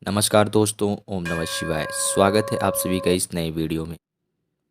नमस्कार दोस्तों, ओम नमः शिवाय। स्वागत है आप सभी का इस नए वीडियो में।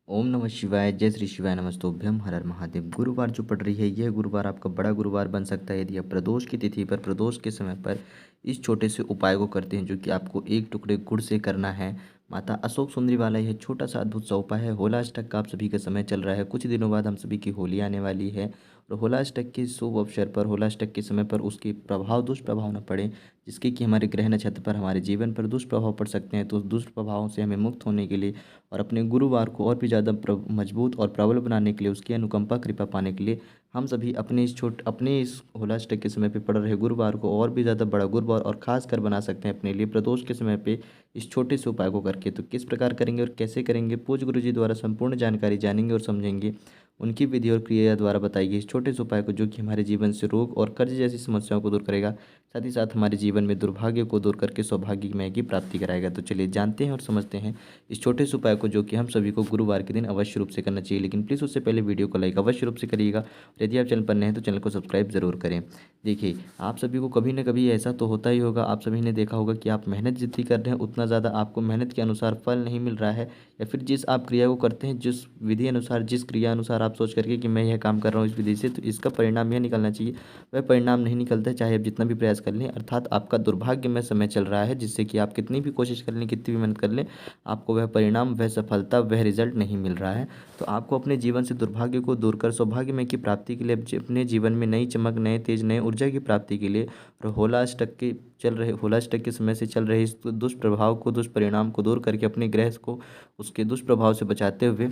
ओम नमः शिवाय, जय श्री शिवाय, नमस्तोभ्यम, हर हर महादेव। गुरुवार जो पड़ रही है, यह गुरुवार आपका बड़ा गुरुवार बन सकता है यदि आप प्रदोष की तिथि पर प्रदोष के समय पर इस छोटे से उपाय को करते हैं, जो कि आपको एक टुकड़े गुड़ से करना है। माता अशोक सुंदरी वाला यह छोटा सा अद्भुत सा उपाय है। होला अष्टक का आप सभी का समय चल रहा है, कुछ दिनों बाद हम सभी की होली आने वाली है। और होला अष्टक के शुभ अवसर पर, होला अष्टक के समय पर उसके प्रभाव दुष्प्रभाव न पड़े, जिसके कि हमारे ग्रह नक्षत्र पर हमारे जीवन पर दुष्प्रभाव पड़ सकते हैं। तो उस दुष्प्रभावों से हमें मुक्त होने के लिए और अपने गुरुवार को और भी ज़्यादा मजबूत और प्रबल बनाने के लिए, उसकी अनुकंपा कृपा पाने के लिए, हम सभी अपने इस होलाष्टक के समय पे पड़ रहे गुरुवार को और भी ज़्यादा बड़ा गुरुवार और खास कर बना सकते हैं अपने लिए प्रदोष के समय पे इस छोटे से उपाय को करके। तो किस प्रकार करेंगे और कैसे करेंगे, पूज्य गुरु जी द्वारा संपूर्ण जानकारी जानेंगे और समझेंगे। उनकी विधि और क्रिया द्वारा बताई गई इस छोटे से उपाय को, जो कि हमारे जीवन से रोग और कर्ज जैसी समस्याओं को दूर करेगा, साथ ही साथ हमारे जीवन में दुर्भाग्य को दूर करके सौभाग्यमय की प्राप्ति कराएगा। तो चलिए जानते हैं और समझते हैं इस छोटे से उपाय को, जो कि हम सभी को गुरुवार के दिन अवश्य रूप से करना चाहिए। लेकिन प्लीज़ उससे पहले वीडियो को लाइक अवश्य रूप से करिएगा और यदि आप चैनल पर नए हैं तो चैनल को सब्सक्राइब जरूर करें। देखिए, आप सभी को कभी ना कभी ऐसा तो होता ही होगा, आप सभी ने देखा होगा कि आप मेहनत जितनी कर रहे हैं उतना ज़्यादा आपको मेहनत के अनुसार फल नहीं मिल रहा है, या फिर जिस आप क्रिया को करते हैं, जिस विधि अनुसार, जिस क्रिया अनुसार आप सोच करके कि मैं यह काम कर रहा हूँ इस विधि से, तो इसका परिणाम यह निकलना चाहिए, वह परिणाम नहीं निकलता है, चाहे आप जितना भी प्रयास कर लें। अर्थात आपका दुर्भाग्यमय समय चल रहा है, जिससे कि आप कितनी भी कोशिश कर लें, कितनी भी मेहनत कर लें, आपको वह परिणाम, वह सफलता, वह रिजल्ट नहीं मिल रहा है। तो आपको अपने जीवन से दुर्भाग्य को दूर कर सौभाग्यमय की प्राप्ति के लिए, अपने जीवन में नई चमक, नए तेज, नए ऊर्जा की प्राप्ति के लिए और होला अष्टक के समय से चल रहे इस दुष्प्रभाव को, दुष्परिणाम को दूर करके अपने ग्रह को उसके दुष्प्रभाव से बचाते हुए,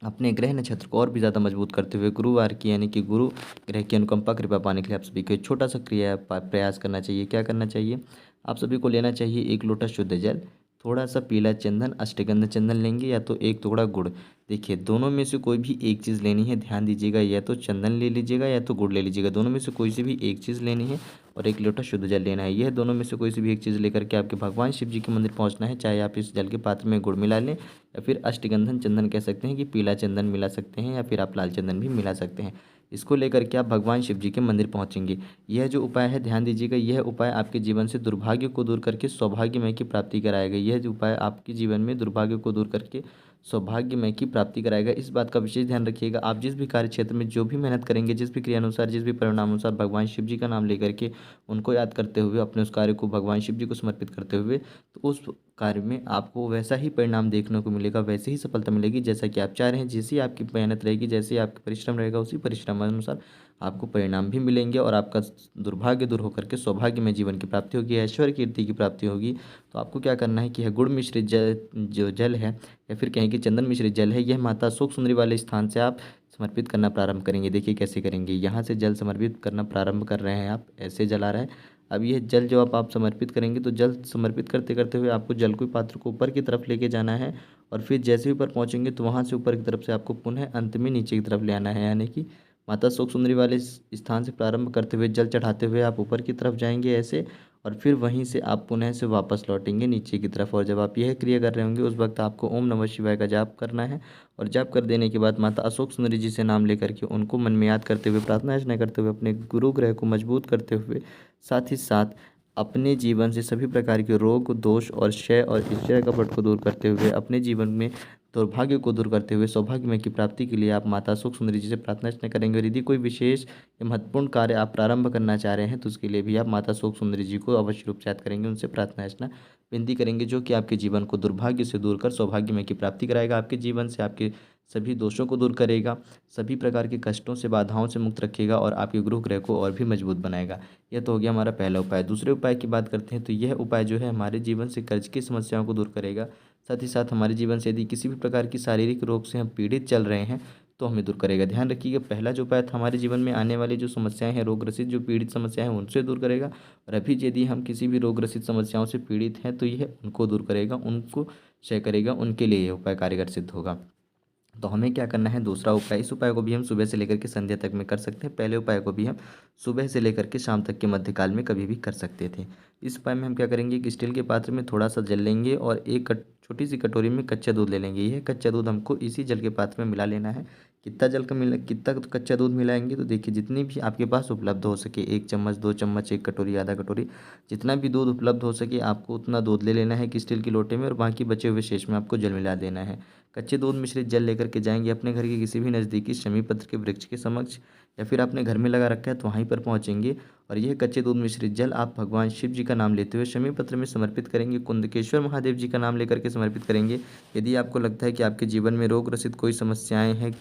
अपने ग्रह नक्षत्र को और भी ज़्यादा मजबूत करते हुए, गुरुवार की यानी कि गुरु ग्रह की अनुकंपा कृपा पाने के लिए आप सभी को एक छोटा सा प्रयास करना चाहिए। क्या करना चाहिए? आप सभी को लेना चाहिए एक लोटा शुद्ध जल, थोड़ा सा पीला चंदन, अष्टगंध चंदन लेंगे, या तो एक टुकड़ा गुड़। देखिए, दोनों में से कोई भी एक चीज़ लेनी है, ध्यान दीजिएगा, या तो चंदन ले लीजिएगा या तो गुड़ ले लीजिएगा, दोनों में से कोई सी भी एक चीज़ लेनी है और एक लोटा शुद्ध जल लेना है। यह दोनों में से कोई सी भी एक चीज़ लेकर के आपके भगवान शिव जी के मंदिर पहुंचना है। चाहे आप इस जल के पात्र में गुड़ मिला लें, या फिर अष्टगंधन चंदन कह सकते हैं कि पीला चंदन मिला सकते हैं, या फिर आप लाल चंदन भी मिला सकते हैं। इसको लेकर के आप भगवान शिव जी के मंदिर पहुंचेंगे। यह जो उपाय है, ध्यान दीजिएगा, यह उपाय आपके जीवन से दुर्भाग्य को दूर करके सौभाग्यमय की प्राप्ति कराएगा। यह जो उपाय आपके जीवन में दुर्भाग्य को दूर करके सौभाग्यमय की प्राप्ति कराएगा। इस बात का विशेष ध्यान रखिएगा। आप जिस भी कार्य क्षेत्र में जो भी मेहनत करेंगे, जिस भी क्रिया अनुसार, जिस भी परिणाम अनुसार, भगवान शिव जी का नाम लेकर के, उनको याद करते हुए, अपने उस कार्य को भगवान शिव जी को समर्पित करते हुए, तो उस कार्य में आपको वैसा ही परिणाम देखने को मिलेगा, वैसे ही सफलता मिलेगी जैसा कि आप चाह रहे हैं। जैसी आपकी मेहनत रहेगी, जैसे आपका परिश्रम रहेगा, उसी परिश्रम अनुसार आपको परिणाम भी मिलेंगे और आपका दुर्भाग्य दूर होकर के सौभाग्य में जीवन की प्राप्ति होगी, ऐश्वर्य कीर्ति की प्राप्ति होगी। तो आपको क्या करना है कि यह गुड़ मिश्रित जल, जो जल है, या फिर कहें कि चंदन मिश्रित जल है, यह माता अशोक सुंदरी वाले स्थान से आप समर्पित करना प्रारंभ करेंगे। देखिए कैसे करेंगे। यहाँ से जल समर्पित करना प्रारंभ कर रहे हैं आप, ऐसे जल आ रहा है। अब यह जल जो आप समर्पित करेंगे, तो जल समर्पित करते करते हुए आपको जल के पात्र को ऊपर की तरफ लेके जाना है, और फिर जैसे ही ऊपर पहुंचेंगे तो वहां से ऊपर की तरफ से आपको पुनः अंत में नीचे की तरफ ले आना है। यानी कि माता अशोक सुंदरी वाले स्थान से प्रारंभ करते हुए, जल चढ़ाते हुए आप ऊपर की तरफ जाएंगे ऐसे, और फिर वहीं से आप पुनः से वापस लौटेंगे नीचे की तरफ। और जब आप यह क्रिया कर रहे होंगे, उस वक्त आपको ओम नमः शिवाय का जाप करना है। और जाप कर देने के बाद माता अशोक सुंदरी जी से नाम लेकर के, उनको मन में याद करते हुए, प्रार्थना अर्चना करते हुए, अपने गुरु ग्रह को मजबूत करते हुए, साथ ही साथ अपने जीवन से सभी प्रकार के रोग, दोष और क्षय और ईर्ष्या कपट को दूर करते हुए, अपने जीवन में दुर्भाग्य को दूर करते हुए सौभाग्यमय की प्राप्ति के लिए आप माता अशोक सुंदरी जी से प्रार्थना अर्चना करेंगे। और यदि कोई विशेष या महत्वपूर्ण कार्य आप प्रारंभ करना चाह रहे हैं, तो उसके लिए भी आप माता अशोक सुंदरी जी को अवश्य रूप से याद करेंगे, उनसे प्रार्थना अर्चना विनती करेंगे, जो कि आपके जीवन को दुर्भाग्य से दूर कर सौभाग्यमय की प्राप्ति कराएगा। आपके जीवन से आपके सभी दोषों को दूर करेगा, सभी प्रकार के कष्टों से, बाधाओं से मुक्त रखेगा और आपके गृह ग्रह को और भी मजबूत बनाएगा। यह तो हो गया हमारा पहला उपाय। दूसरे उपाय की बात करते हैं, तो यह उपाय जो है हमारे जीवन से कर्ज की समस्याओं को दूर करेगा। साथ ही साथ हमारे जीवन से यदि किसी भी प्रकार की शारीरिक रोग से हम पीड़ित चल रहे हैं, तो हमें दूर करेगा। ध्यान रखिएगा, पहला जो उपाय था हमारे जीवन में आने वाली जो समस्याएं हैं, रोग ग्रसित जो पीड़ित समस्याएं हैं, उनसे दूर करेगा। और अभी यदि हम किसी भी रोग ग्रसित समस्याओं से पीड़ित हैं, तो यह उनको दूर करेगा, उनको क्षय करेगा, उनके लिए यह उपाय कारगर सिद्ध होगा। तो हमें क्या करना है? दूसरा उपाय, इस उपाय को भी हम सुबह से लेकर के संध्या तक में कर सकते हैं। पहले उपाय को भी हम सुबह से लेकर के शाम तक के मध्यकाल में कभी भी कर सकते थे। इस उपाय में हम क्या करेंगे कि स्टील के पात्र में थोड़ा सा जल लेंगे और एक छोटी सी कटोरी में कच्चा दूध ले लेंगे। यह कच्चा दूध हमको इसी जल के पात्र में मिला लेना है। कितना जल का मिला कितना कच्चा दूध मिलाएंगे, तो देखिए जितनी भी आपके पास उपलब्ध हो सके, 1 चम्मच 2 चम्मच 1 कटोरी आधा कटोरी, जितना भी दूध उपलब्ध हो सके आपको उतना दूध ले लेना है एक स्टील की लोटे में, और बाकी बचे हुए शेष में आपको जल मिला देना है। कच्चे दूध मिश्रित जल लेकर के जाएंगे अपने घर के किसी भी नज़दीकी शमी पत्र के वृक्ष के समक्ष, या फिर आपने घर में लगा रखा है तो वहीं पर पहुंचेंगे, और यह कच्चे दूध मिश्रित जल आप भगवान शिव जी का नाम लेते हुए शमी पत्र में समर्पित करेंगे, कुंदकेश्वर महादेव जी का नाम लेकर के समर्पित करेंगे। यदि आपको लगता है कि आपके जीवन में रोग ग्रसित कोई समस्याएं हैं,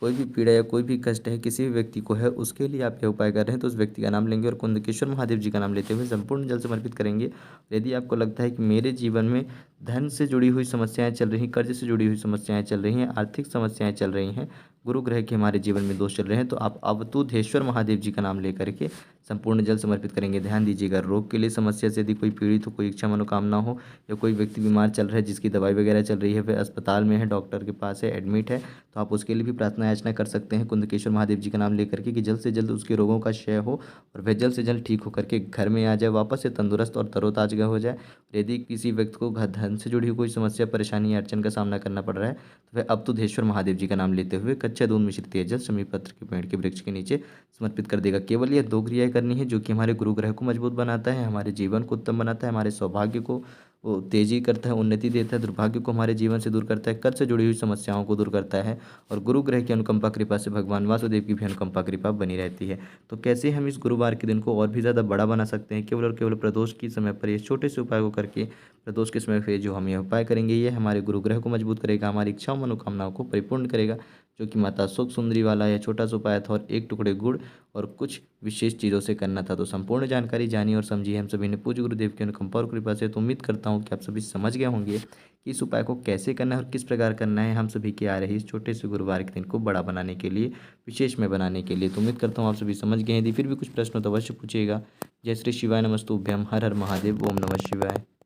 कोई भी पीड़ा या कोई भी कष्ट है किसी भी व्यक्ति को है, उसके लिए आप यह उपाय कर रहे हैं, तो उस व्यक्ति का नाम लेंगे और कुंदकेश्वर महादेव जी का नाम लेते हुए संपूर्ण जल समर्पित करेंगे। यदि आपको लगता है कि मेरे जीवन में धन से जुड़ी हुई समस्याएं चल रही, कर्ज से जुड़ी हुई समस्याएं चल रही हैं, आर्थिक समस्याएं चल रही हैं, गुरु ग्रह के हमारे जीवन में दोष चल रहे हैं, तो आप अवतुधेश्वर महादेव जी का नाम लेकर के संपूर्ण जल समर्पित करेंगे। ध्यान दीजिएगा, रोग के लिए समस्या से यदि कोई पीड़ित हो, कोई इच्छा मनोकामना हो, या कोई व्यक्ति बीमार चल रहा है जिसकी दवाई वगैरह चल रही है, वह अस्पताल में है, डॉक्टर के पास है, एडमिट है, तो आप उसके लिए भी प्रार्थना याचना कर सकते हैं कुंदकेश्वर महादेव जी का नाम लेकर के, कि जल्द से जल्द उसके रोगों का क्षय हो और वह जल्द से जल्द ठीक होकर के घर में आ जाए, वापस से तंदुरुस्त और तरोताजा हो जाए। यदि किसी व्यक्ति को धन से जुड़ी हुई कोई समस्या, परेशानी या अड़चन का सामना करना पड़ रहा है, तो वह अवधूतेश्वर महादेव जी का नाम लेते हुए कच्चा दूध मिश्रित जल शमी पत्र के पेड़ के वृक्ष के नीचे समर्पित कर देगा। केवल यह 2 क्रियाएं करनी है, जो कि हमारे गुरु ग्रह को मजबूत बनाता है, हमारे जीवन को उत्तम बनाता है, हमारे सौभाग्य को वो तेजी करता है, उन्नति देता है, दुर्भाग्य को हमारे जीवन से दूर करता है, कर्ज से जुड़ी हुई समस्याओं को दूर करता है, और गुरु ग्रह की अनुकंपा कृपा से भगवान वासुदेव की भी अनुकंपा कृपा बनी रहती है। तो कैसे हम इस गुरुवार के दिन को और भी ज़्यादा बड़ा बना सकते हैं, केवल और केवल प्रदोष के समय पर ये छोटे से उपाय को करके, प्रदोष के समय पर जो हम ये उपाय करेंगे, ये हमारे गुरु ग्रह को मजबूत करेगा, हमारी इच्छाओं मनोकामनाओं को परिपूर्ण करेगा, जो कि माता सुख सुंदरी वाला यह छोटा सा उपाय था, और 1 टुकड़े गुड़ और कुछ विशेष चीज़ों से करना था। तो संपूर्ण जानकारी जानिए और समझिए हम सभी ने पूज्य गुरुदेव की अनुकंपा और कृपा से। तो उम्मीद करता हूँ कि आप सभी समझ गए होंगे कि इस उपाय को कैसे करना है और किस प्रकार करना है, हम सभी के आ रही इस छोटे से गुरुवार के दिन को बड़ा बनाने के लिए, विशेष में बनाने के लिए। तो उम्मीद करता हूँ आप सभी समझ गए हैं। यदि फिर भी कुछ प्रश्न हो तो अवश्य पूछिएगा। जय श्री शिवाय, नमस्तुभ्यम, हर हर महादेव, ओम नमः शिवाय।